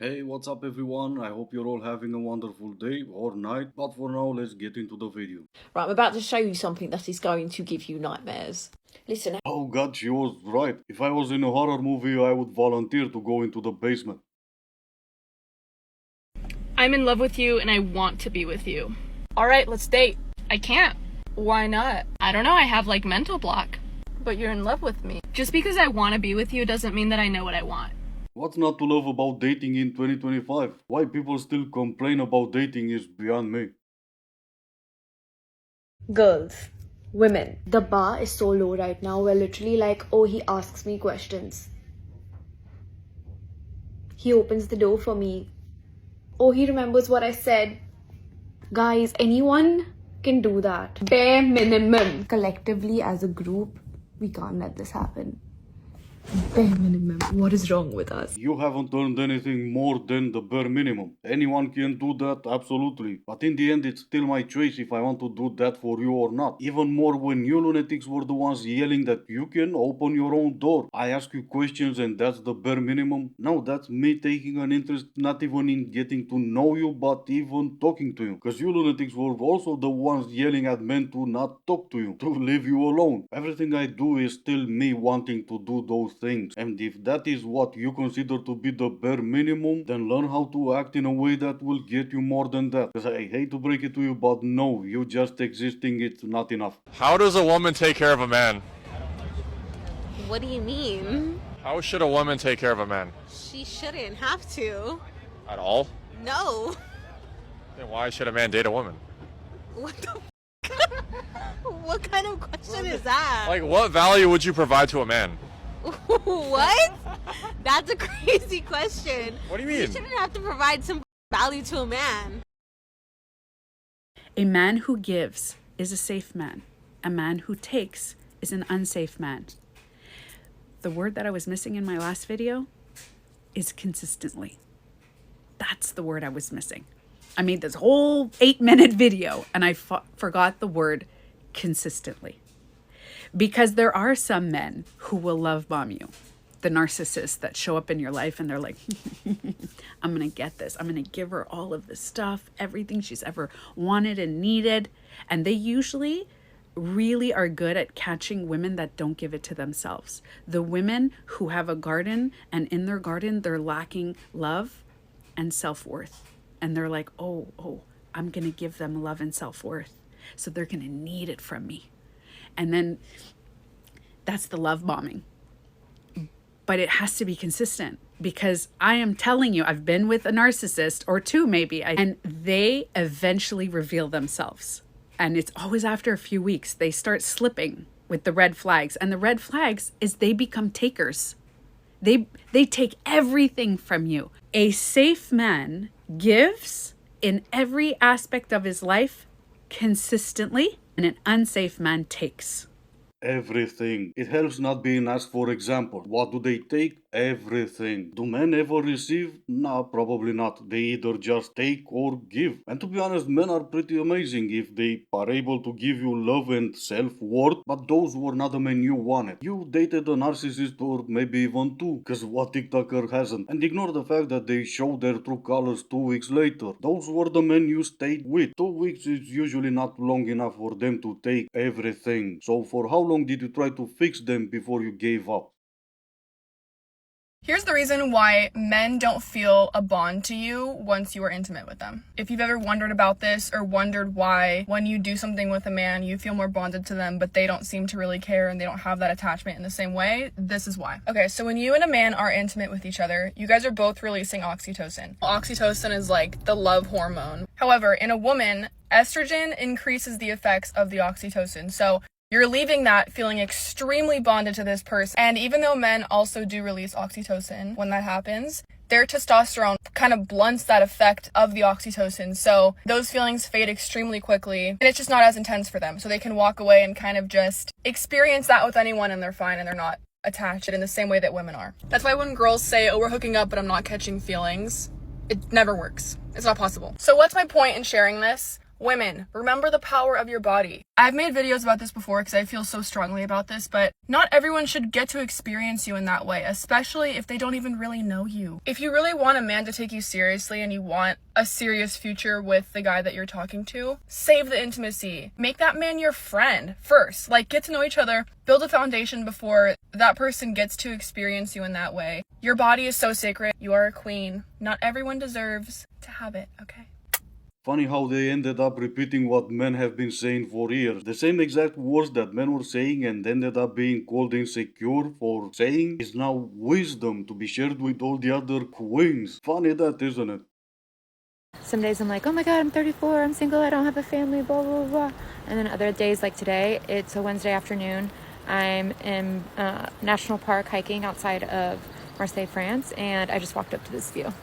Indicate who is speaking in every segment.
Speaker 1: Hey, what's up everyone? I hope you're all having a wonderful day or night, but for now, let's get into the video.
Speaker 2: Right, I'm about to show you something that is going to give you nightmares. Listen.
Speaker 1: Oh god, she was right. If I was in a horror movie, I would volunteer to go into the basement.
Speaker 3: I'm in love with you and I want to be with you. All right, let's date. I can't. Why not? I don't know, I have like mental block. But you're in love with me. Just because I want to be with you doesn't mean that I know what I want.
Speaker 1: What's not to love about dating in 2025? Why people still complain about dating is beyond me.
Speaker 2: Girls, women. The bar is so low right now. We're literally like, oh, he asks me questions. He opens the door for me. Oh, he remembers what I said. Guys, anyone can do that. Bare minimum. Collectively, as a group, we can't let this happen. Bare minimum. What is wrong with us?
Speaker 1: You haven't earned anything more than the bare minimum. Anyone can do that, absolutely. But in the end, it's still my choice if I want to do that for you or not. Even more when you lunatics were the ones yelling that you can open your own door. I ask you questions and that's the bare minimum. No, that's me taking an interest not even in getting to know you, but even talking to you. Cause you lunatics were also the ones yelling at men to not talk to you, to leave you alone. Everything I do is still me wanting to do those things. And if that is what you consider to be the bare minimum, then learn how to act in a way that will get you more than that. Because I hate to break it to you, but no, you just existing it's not enough.
Speaker 4: How does a woman take care of a man?
Speaker 5: What do you mean?
Speaker 4: How should a woman take care of a man?
Speaker 5: She shouldn't have to.
Speaker 4: At all?
Speaker 5: No.
Speaker 4: Then why should a man date a woman?
Speaker 5: What the What kind of question is that?
Speaker 4: Like, what value would you provide to a man?
Speaker 5: What? That's a crazy question.
Speaker 4: What do you
Speaker 5: You
Speaker 4: mean?
Speaker 5: shouldn't have to provide some value to a man.
Speaker 6: A man who gives is a safe man. A man who takes is an unsafe man. The word that I was missing in my last video is consistently. That's the word I was missing. I made this whole 8-minute video and I forgot the word consistently. Because there are some men who will love bomb you. The narcissists that show up in your life and they're like, I'm going to get this. I'm going to give her all of this stuff, everything she's ever wanted and needed. And they usually really are good at catching women that don't give it to themselves. The women who have a garden and in their garden, they're lacking love and self-worth. And they're like, oh, I'm going to give them love and self-worth. So they're going to need it from me. And then that's the love bombing. But it has to be consistent because I am telling you, I've been with a narcissist or two maybe, and they eventually reveal themselves. And it's always after a few weeks, they start slipping with the red flags. And the red flags is they become takers. They take everything from you. A safe man gives in every aspect of his life consistently, and an unsafe man takes.
Speaker 1: Everything. It helps not being asked for example. What do they take? Everything. Do men ever receive? Nah, probably not. They either just take or give. And to be honest, men are pretty amazing if they are able to give you love and self-worth, but those were not the men you wanted. You dated a narcissist or maybe even two, cause what TikToker hasn't? And ignore the fact that they show their true colors 2 weeks later. Those were the men you stayed with. 2 weeks is usually not long enough for them to take everything. So for how long did you try to fix them before you gave up?
Speaker 3: Here's the reason why men don't feel a bond to you once you are intimate with them. If you've ever wondered about this or wondered why when you do something with a man, you feel more bonded to them, but they don't seem to really care and they don't have that attachment in the same way, this is why. Okay, so when you and a man are intimate with each other, you guys are both releasing oxytocin. Oxytocin is like the love hormone. However, in a woman, estrogen increases the effects of the oxytocin. So you're leaving that feeling extremely bonded to this person. And even though men also do release oxytocin when that happens, their testosterone kind of blunts that effect of the oxytocin. So those feelings fade extremely quickly and it's just not as intense for them. So they can walk away and kind of just experience that with anyone and they're fine and they're not attached in the same way that women are. That's why when girls say, oh, we're hooking up, but I'm not catching feelings, it never works. It's not possible. So what's my point in sharing this? Women, remember the power of your body. I've made videos about this before because I feel so strongly about this, but not everyone should get to experience you in that way, especially if they don't even really know you. If you really want a man to take you seriously and you want a serious future with the guy that you're talking to, save the intimacy. Make that man your friend first. Like, get to know each other, build a foundation before that person gets to experience you in that way. Your body is so sacred. You are a queen. Not everyone deserves to have it, okay?
Speaker 1: Funny how they ended up repeating what men have been saying for years. The same exact words that men were saying and ended up being called insecure for saying is now wisdom to be shared with all the other queens. Funny that, isn't it?
Speaker 7: Some days I'm like, oh my God, I'm 34, I'm single, I don't have a family, blah, blah, blah. And then other days like today, it's a Wednesday afternoon. I'm in National Park hiking outside of Marseille, France, and I just walked up to this view.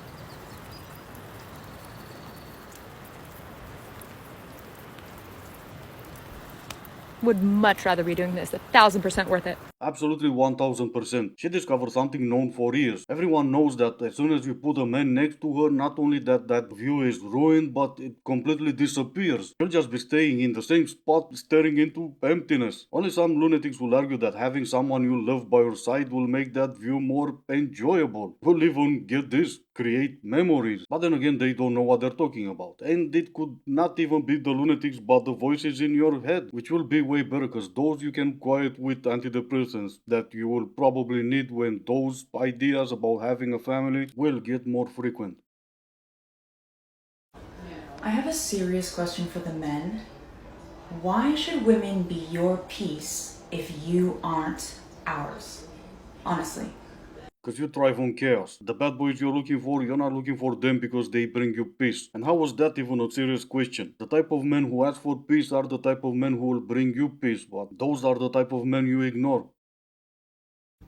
Speaker 7: Would much rather be doing this. 1,000% worth it.
Speaker 1: Absolutely 1000%. She discovered something known for years. Everyone knows that as soon as you put a man next to her, not only that view is ruined, but it completely disappears. You'll just be staying in the same spot, staring into emptiness. Only some lunatics will argue that having someone you love by your side will make that view more enjoyable. We'll even get this, create memories. But then again, they don't know what they're talking about. And it could not even be the lunatics, but the voices in your head, which will be way better, because those you can quiet with antidepressants that you will probably need when those ideas about having a family will get more frequent.
Speaker 8: I have a serious question for the men. Why should women be your piece if you aren't ours? Honestly.
Speaker 1: Because you thrive on chaos. The bad boys you're looking for, you're not looking for them because they bring you peace. And how was that even a serious question? The type of men who ask for peace are the type of men who will bring you peace, but those are the type of men you ignore.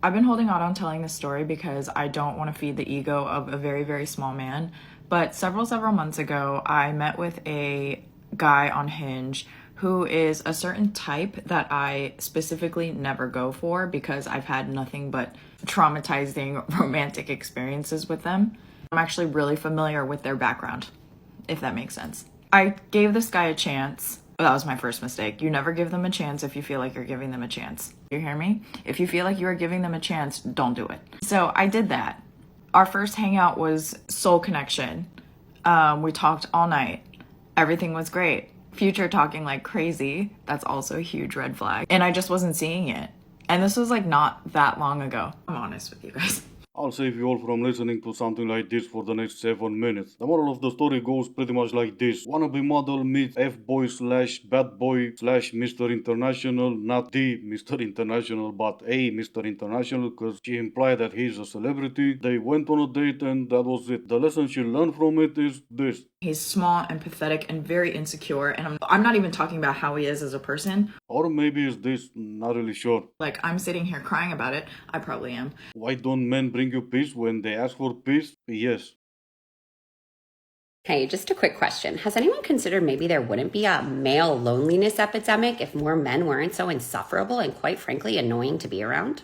Speaker 9: I've been holding out on telling this story because I don't want to feed the ego of a very, very small man. But several months ago, I met with a guy on Hinge who is a certain type that I specifically never go for because I've had nothing but traumatizing romantic experiences with them. I'm actually really familiar with their background, if that makes sense. I gave this guy a chance. That was my first mistake. You never give them a chance if you feel like you're giving them a chance. You hear me? If you feel like you are giving them a chance, don't do it. So I did that. Our first hangout was soul connection. We talked all night. Everything was great. Future talking like crazy. That's also a huge red flag. And I just wasn't seeing it. And this was like not that long ago. I'm honest with you guys.
Speaker 1: I'll save you all from listening to something like this for the next 7 minutes. The moral of the story goes pretty much like this. Wannabe model meets F-boy / bad boy / Mr. International. Not the Mr. International, but a Mr. International, because she implied that he's a celebrity. They went on a date and that was it. The lesson she learned from it is this.
Speaker 9: He's small and pathetic and very insecure. And I'm not even talking about how he is as a person.
Speaker 1: Or maybe it's this, not really sure.
Speaker 9: Like, I'm sitting here crying about it. I probably am.
Speaker 1: Why don't men bring you peace when they ask for peace? Yes.
Speaker 10: Hey, just a quick question. Has anyone considered maybe there wouldn't be a male loneliness epidemic if more men weren't so insufferable and quite frankly annoying to be around?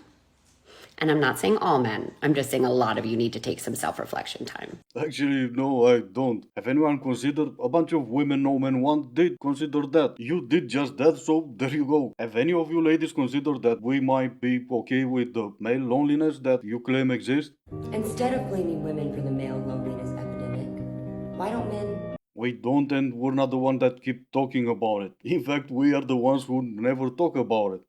Speaker 10: And I'm not saying all men. I'm just saying a lot of you need to take some self-reflection time.
Speaker 1: Actually, no, I don't. Have anyone considered? A bunch of women no men want did consider that. You did just that, so there you go. Have any of you ladies considered that we might be okay with the male loneliness that you claim exists?
Speaker 10: Instead of blaming women for the male loneliness epidemic, why don't men...
Speaker 1: We don't, and we're not the one that keep talking about it. In fact, we are the ones who never talk about it.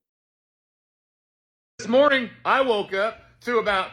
Speaker 11: This morning, I woke up to about,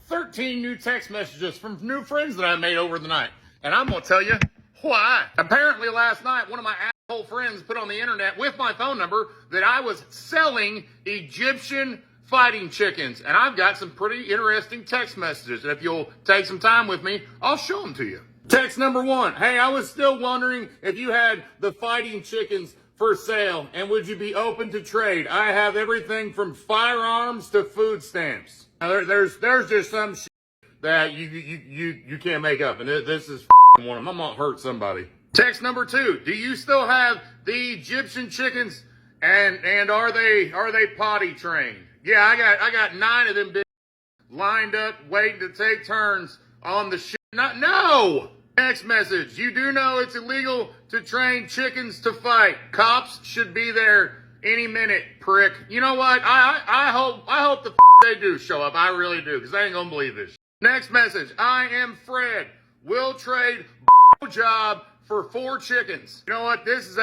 Speaker 11: 13 new text messages from new friends that I made over the night. And I'm going to tell you why. Apparently last night, one of my asshole friends put on the internet with my phone number that I was selling Egyptian fighting chickens. And I've got some pretty interesting text messages. And if you'll take some time with me, I'll show them to you. Text number 1. Hey, I was still wondering if you had the fighting chickens for sale, and would you be open to trade? I have everything from firearms to food stamps. Now, there's just some shit that you can't make up, and this is one of them. I'm gonna hurt somebody. Text number 2. Do you still have the Egyptian chickens, and are they potty trained? Yeah, I got 9 of them bitches lined up waiting to take turns on the shit. No, Next message. You do know it's illegal to train chickens to fight. Cops should be there any minute, prick. You know what? I hope the they do show up. I really do, because I ain't gonna believe this. Next message. I am Fred. Will trade job for 4 chickens. You know what? This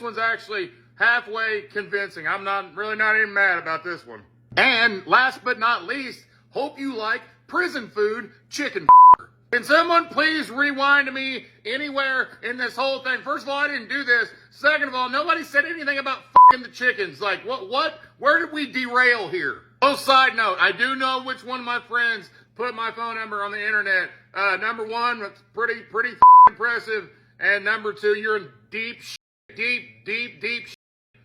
Speaker 11: one's actually halfway convincing. I'm not even mad about this one. And last but not least, hope you like prison food chicken. Can someone please rewind to me anywhere in this whole thing? First of all, I didn't do this. Second of all, nobody said anything about the chickens. Like, what? Where did we derail here? Oh, side note, I do know which one of my friends put my phone number on the internet. Number 1, that's pretty impressive. And number 2, you're in deep shit.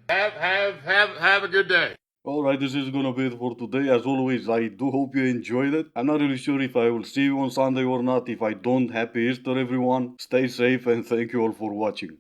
Speaker 11: Have a good day.
Speaker 1: Alright, this is gonna be it for today. As always, I do hope you enjoyed it. I'm not really sure if I will see you on Sunday or not. If I don't, happy Easter everyone. Stay safe and thank you all for watching.